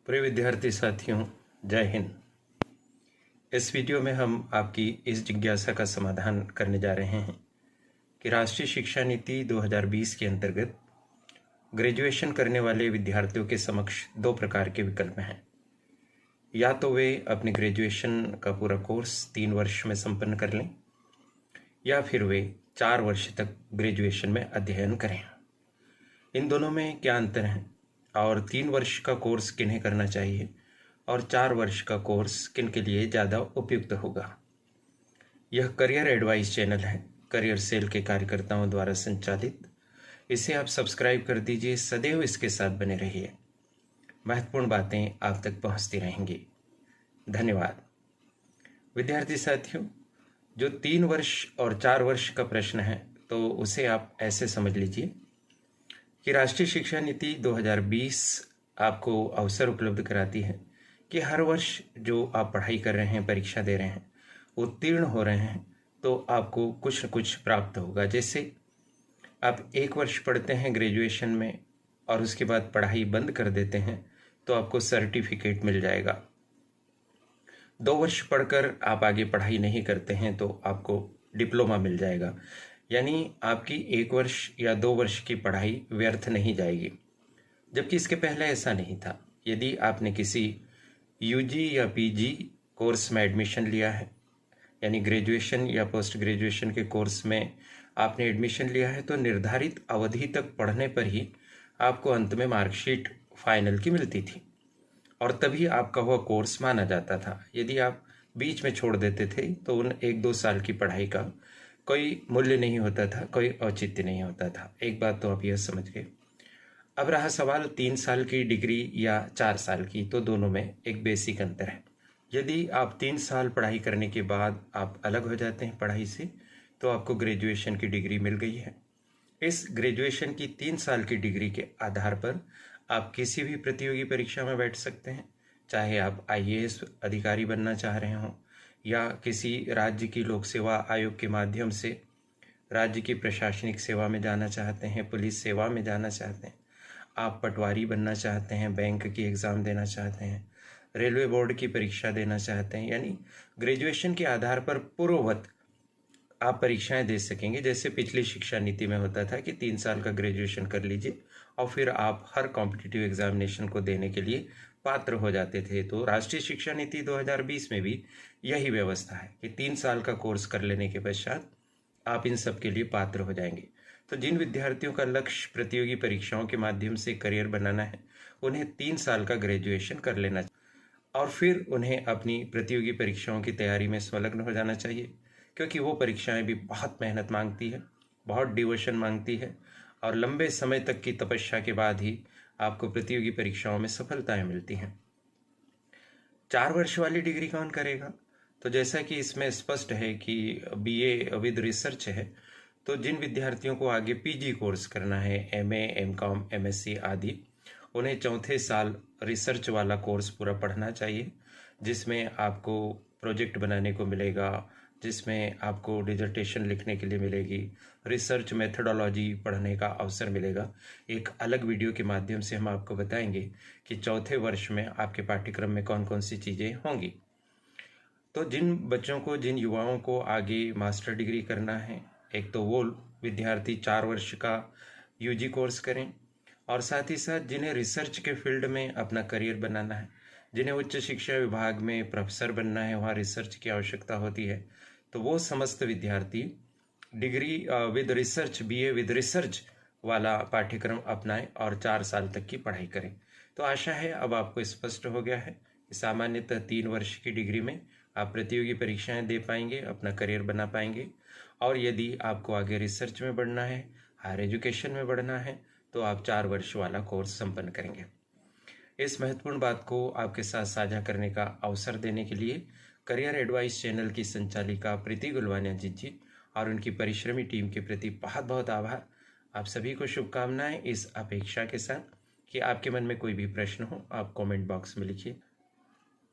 प्रिय विद्यार्थी साथियों, जय हिंद। इस वीडियो में हम आपकी इस जिज्ञासा का समाधान करने जा रहे हैं कि राष्ट्रीय शिक्षा नीति 2020 के अंतर्गत ग्रेजुएशन करने वाले विद्यार्थियों के समक्ष दो प्रकार के विकल्प हैं। या तो वे अपने ग्रेजुएशन का पूरा कोर्स 3 वर्ष में संपन्न कर लें, या फिर वे 4 वर्ष तक ग्रेजुएशन में अध्ययन करें। इन दोनों में क्या अंतर है और 3 वर्ष का कोर्स किन्हें करना चाहिए और 4 वर्ष का कोर्स किन के लिए ज़्यादा उपयुक्त होगा। यह करियर एडवाइस चैनल है, करियर सेल के कार्यकर्ताओं द्वारा संचालित। इसे आप सब्सक्राइब कर दीजिए, सदैव इसके साथ बने रहिए। महत्वपूर्ण बातें आप तक पहुंचती रहेंगी। धन्यवाद। विद्यार्थी साथियों, जो 3 वर्ष और 4 वर्ष का प्रश्न है तो उसे आप ऐसे समझ लीजिए कि राष्ट्रीय शिक्षा नीति 2020 आपको अवसर उपलब्ध कराती है कि हर वर्ष जो आप पढ़ाई कर रहे हैं, परीक्षा दे रहे हैं, उत्तीर्ण हो रहे हैं, तो आपको कुछ न कुछ प्राप्त होगा। जैसे आप 1 वर्ष पढ़ते हैं ग्रेजुएशन में और उसके बाद पढ़ाई बंद कर देते हैं तो आपको सर्टिफिकेट मिल जाएगा। 2 वर्ष पढ़कर आप आगे पढ़ाई नहीं करते हैं तो आपको डिप्लोमा मिल जाएगा। यानी आपकी 1 वर्ष या 2 वर्ष की पढ़ाई व्यर्थ नहीं जाएगी। जबकि इसके पहले ऐसा नहीं था। यदि आपने किसी यूजी या पीजी कोर्स में एडमिशन लिया है, यानी ग्रेजुएशन या पोस्ट ग्रेजुएशन के कोर्स में आपने एडमिशन लिया है, तो निर्धारित अवधि तक पढ़ने पर ही आपको अंत में मार्कशीट फाइनल की मिलती थी और तभी आपका वह कोर्स माना जाता था। यदि आप बीच में छोड़ देते थे तो उन 1-2 साल की पढ़ाई का कोई मूल्य नहीं होता था, कोई औचित्य नहीं होता था। एक बात तो आप यह समझ गए। अब रहा सवाल 3 साल की डिग्री या 4 साल की, तो दोनों में एक बेसिक अंतर है। यदि आप 3 साल पढ़ाई करने के बाद आप अलग हो जाते हैं पढ़ाई से, तो आपको ग्रेजुएशन की डिग्री मिल गई है। इस ग्रेजुएशन की 3 साल की डिग्री के आधार पर आप किसी भी प्रतियोगी परीक्षा में बैठ सकते हैं, चाहे आप IAS अधिकारी बनना चाह रहे हों या किसी राज्य की लोक सेवा आयोग के माध्यम से राज्य की प्रशासनिक सेवा में जाना चाहते हैं, पुलिस सेवा में जाना चाहते हैं, आप पटवारी बनना चाहते हैं, बैंक की एग्ज़ाम देना चाहते हैं, रेलवे बोर्ड की परीक्षा देना चाहते हैं। यानी ग्रेजुएशन के आधार पर पूर्ववत आप परीक्षाएं दे सकेंगे। जैसे पिछली शिक्षा नीति में होता था कि 3 साल का ग्रेजुएशन कर लीजिए और फिर आप हर कॉम्पिटिटिव एग्जामिनेशन को देने के लिए पात्र हो जाते थे। तो राष्ट्रीय शिक्षा नीति 2020 में भी यही व्यवस्था है कि 3 साल का कोर्स कर लेने के पश्चात आप इन सब के लिए पात्र हो जाएंगे। तो जिन विद्यार्थियों का लक्ष्य प्रतियोगी परीक्षाओं के माध्यम से करियर बनाना है, उन्हें 3 साल का ग्रेजुएशन कर लेना चाहिए और फिर उन्हें अपनी प्रतियोगी परीक्षाओं की तैयारी में संलग्न हो जाना चाहिए, क्योंकि वो परीक्षाएं भी बहुत मेहनत मांगती है, बहुत डिवोशन मांगती है और लंबे समय तक की तपस्या के बाद ही आपको प्रतियोगी परीक्षाओं में सफलताएं मिलती हैं। 4 वर्ष वाली डिग्री कौन करेगा? तो जैसा कि इसमें स्पष्ट है कि BA विद रिसर्च है, तो जिन विद्यार्थियों को आगे PG कोर्स करना है, MA, MCOM, MSc आदि, उन्हें 4थे साल रिसर्च वाला कोर्स पूरा पढ़ना चाहिए, जिसमें आपको प्रोजेक्ट बनाने को मिलेगा, जिसमें आपको डिसर्टेशन लिखने के लिए मिलेगी, रिसर्च मेथडोलॉजी पढ़ने का अवसर मिलेगा। एक अलग वीडियो के माध्यम से हम आपको बताएंगे कि 4थे वर्ष में आपके पाठ्यक्रम में कौन कौन सी चीज़ें होंगी। तो जिन बच्चों को, जिन युवाओं को आगे मास्टर डिग्री करना है, एक तो वो विद्यार्थी 4 वर्ष का UG कोर्स करें और साथ ही साथ जिन्हें रिसर्च के फील्ड में अपना करियर बनाना है, जिन्हें उच्च शिक्षा विभाग में प्रोफेसर बनना है, वहाँ रिसर्च की आवश्यकता होती है, तो वो समस्त विद्यार्थी degree with research, BA with research वाला पाठ्यक्रम अपनाएं और 4 साल तक की पढ़ाई करें। तो आशा है अब आपको स्पष्ट हो गया है कि सामान्यतः 3 वर्ष की डिग्री में आप प्रतियोगी परीक्षाएं दे पाएंगे, अपना करियर बना पाएंगे। और यदि आपको आगे रिसर्च में बढ़ना है, हायर एजुकेशन में बढ़ना है, तो आप 4 वर्ष वाला कोर्स संपन्न करेंगे। इस महत्वपूर्ण बात को आपके साथ साझा करने का अवसर देने के लिए करियर एडवाइस चैनल की संचालिका प्रीति गुलवानिया जी और उनकी परिश्रमी टीम के प्रति बहुत बहुत आभार। आप सभी को शुभकामनाएं, इस अपेक्षा के साथ कि आपके मन में कोई भी प्रश्न हो आप कमेंट बॉक्स में लिखिए।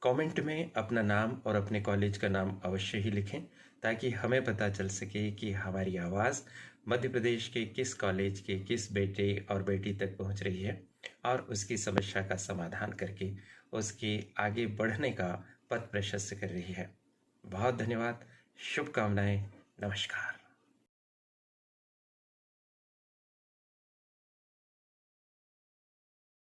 कमेंट में अपना नाम और अपने कॉलेज का नाम अवश्य ही लिखें, ताकि हमें पता चल सके कि हमारी आवाज़ मध्य प्रदेश के किस कॉलेज के किस बेटे और बेटी तक पहुंच रही है। और उसकी समस्या का समाधान करके उसके आगे बढ़ने का पथ प्रशस्त कर रही है। बहुत धन्यवाद, शुभकामनाएं, नमस्कार।